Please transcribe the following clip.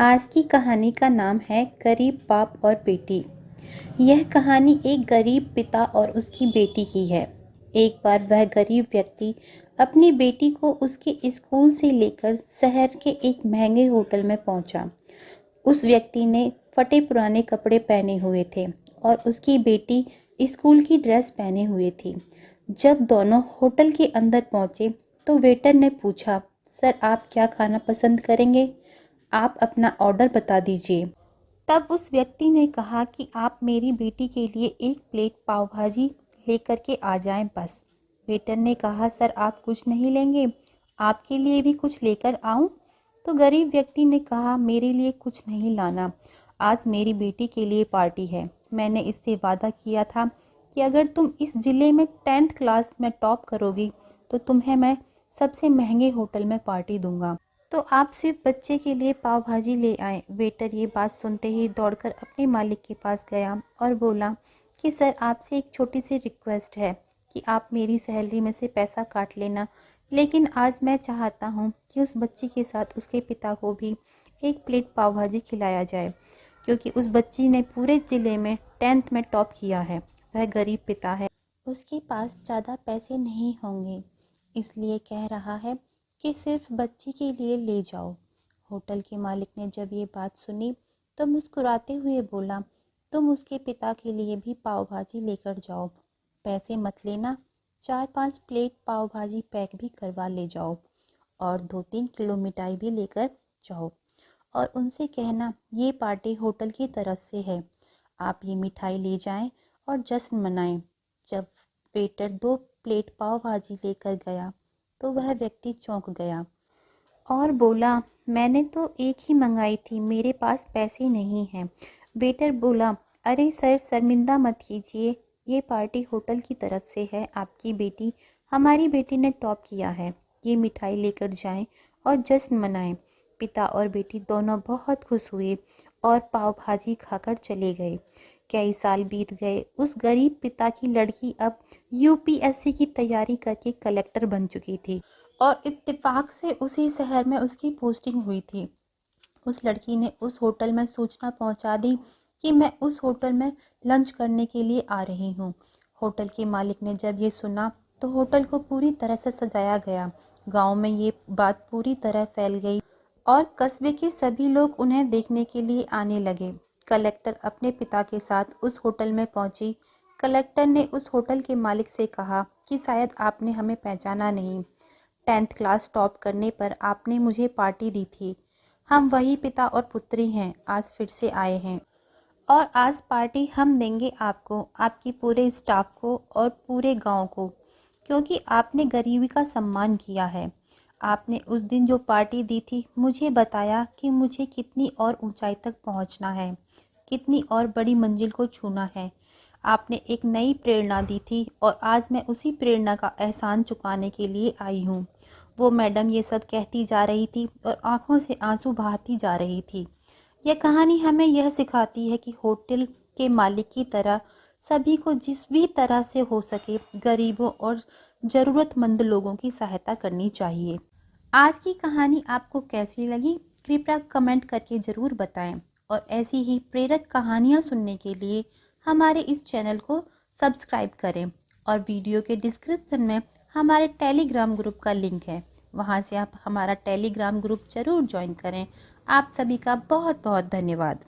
आज की कहानी का नाम है गरीब बाप और बेटी। यह कहानी एक गरीब पिता और उसकी बेटी की है। एक बार वह गरीब व्यक्ति अपनी बेटी को उसके स्कूल से लेकर शहर के एक महंगे होटल में पहुंचा। उस व्यक्ति ने फटे पुराने कपड़े पहने हुए थे और उसकी बेटी स्कूल की ड्रेस पहने हुए थी। जब दोनों होटल के अंदर पहुंचे तो वेटर ने पूछा, सर आप क्या खाना पसंद करेंगे? आप अपना ऑर्डर बता दीजिए। तब उस व्यक्ति ने कहा कि आप मेरी बेटी के लिए एक प्लेट पाव भाजी लेकर के आ जाएं बस। वेटर ने कहा, सर आप कुछ नहीं लेंगे, आपके लिए भी कुछ लेकर आऊं? तो गरीब व्यक्ति ने कहा, मेरे लिए कुछ नहीं लाना, आज मेरी बेटी के लिए पार्टी है। मैंने इससे वादा किया था कि अगर तुम इस ज़िले में 10th क्लास में टॉप करोगी तो तुम्हें मैं सबसे महंगे होटल में पार्टी दूंगा। तो आप सिर्फ बच्चे के लिए पाव भाजी ले आए। वेटर ये बात सुनते ही दौड़कर अपने मालिक के पास गया और बोला कि सर आपसे एक छोटी सी रिक्वेस्ट है कि आप मेरी सैलरी में से पैसा काट लेना, लेकिन आज मैं चाहता हूँ कि उस बच्ची के साथ उसके पिता को भी एक प्लेट पाव भाजी खिलाया जाए, क्योंकि उस बच्ची ने पूरे ज़िले में 10th में टॉप किया है। वह गरीब पिता है, उसके पास ज़्यादा पैसे नहीं होंगे, इसलिए कह रहा है कि सिर्फ बच्ची के लिए ले जाओ। होटल के मालिक ने जब ये बात सुनी तो मुस्कुराते हुए बोला, तुम उसके पिता के लिए भी पाव भाजी लेकर जाओ, पैसे मत लेना, 4-5 प्लेट पाव भाजी पैक भी करवा ले जाओ और 2-3 किलो मिठाई भी लेकर जाओ और उनसे कहना ये पार्टी होटल की तरफ से है, आप ये मिठाई ले जाएं और जश्न मनाएं। जब वेटर 2 प्लेट पाव भाजी लेकर गया तो वह व्यक्ति चौंक गया और बोला, मैंने तो एक ही मंगाई थी, मेरे पास पैसे नहीं हैं। वेटर बोला, अरे सर शर्मिंदा मत कीजिए, ये पार्टी होटल की तरफ से है, आपकी बेटी हमारी बेटी ने टॉप किया है, ये मिठाई लेकर जाएं और जश्न मनाएं। पिता और बेटी दोनों बहुत खुश हुए और पाव भाजी खाकर चले गए। कई साल बीत गए। उस गरीब पिता की लड़की अब यूपीएससी की तैयारी करके कलेक्टर बन चुकी थी और इत्तेफाक से उसी शहर में उसकी पोस्टिंग हुई थी। उस लड़की ने उस होटल में सूचना पहुंचा दी कि मैं उस होटल में लंच करने के लिए आ रही हूं। होटल के मालिक ने जब ये सुना तो होटल को पूरी तरह से सजाया गया। गांव में ये बात पूरी तरह फैल गई और कस्बे के सभी लोग उन्हें देखने के लिए आने लगे। कलेक्टर अपने पिता के साथ उस होटल में पहुंची। कलेक्टर ने उस होटल के मालिक से कहा कि शायद आपने हमें पहचाना नहीं, 10th क्लास टॉप करने पर आपने मुझे पार्टी दी थी। हम वही पिता और पुत्री हैं, आज फिर से आए हैं और आज पार्टी हम देंगे आपको, आपके पूरे स्टाफ को और पूरे गांव को, क्योंकि आपने गरीबी का सम्मान किया है। आपने उस दिन जो पार्टी दी थी मुझे बताया कि मुझे कितनी और ऊंचाई तक पहुंचना है, कितनी और बड़ी मंजिल को छूना है। आपने एक नई प्रेरणा दी थी और आज मैं उसी प्रेरणा का एहसान चुकाने के लिए आई हूँ। वो मैडम ये सब कहती जा रही थी और आंखों से आंसू बहाती जा रही थी। यह कहानी हमें यह सिखाती है कि होटल के मालिक की तरह सभी को जिस भी तरह से हो सके गरीबों और ज़रूरतमंद लोगों की सहायता करनी चाहिए। आज की कहानी आपको कैसी लगी कृपया कमेंट करके ज़रूर बताएं और ऐसी ही प्रेरक कहानियाँ सुनने के लिए हमारे इस चैनल को सब्सक्राइब करें और वीडियो के डिस्क्रिप्शन में हमारे टेलीग्राम ग्रुप का लिंक है, वहाँ से आप हमारा टेलीग्राम ग्रुप ज़रूर ज्वाइन करें। आप सभी का बहुत बहुत धन्यवाद।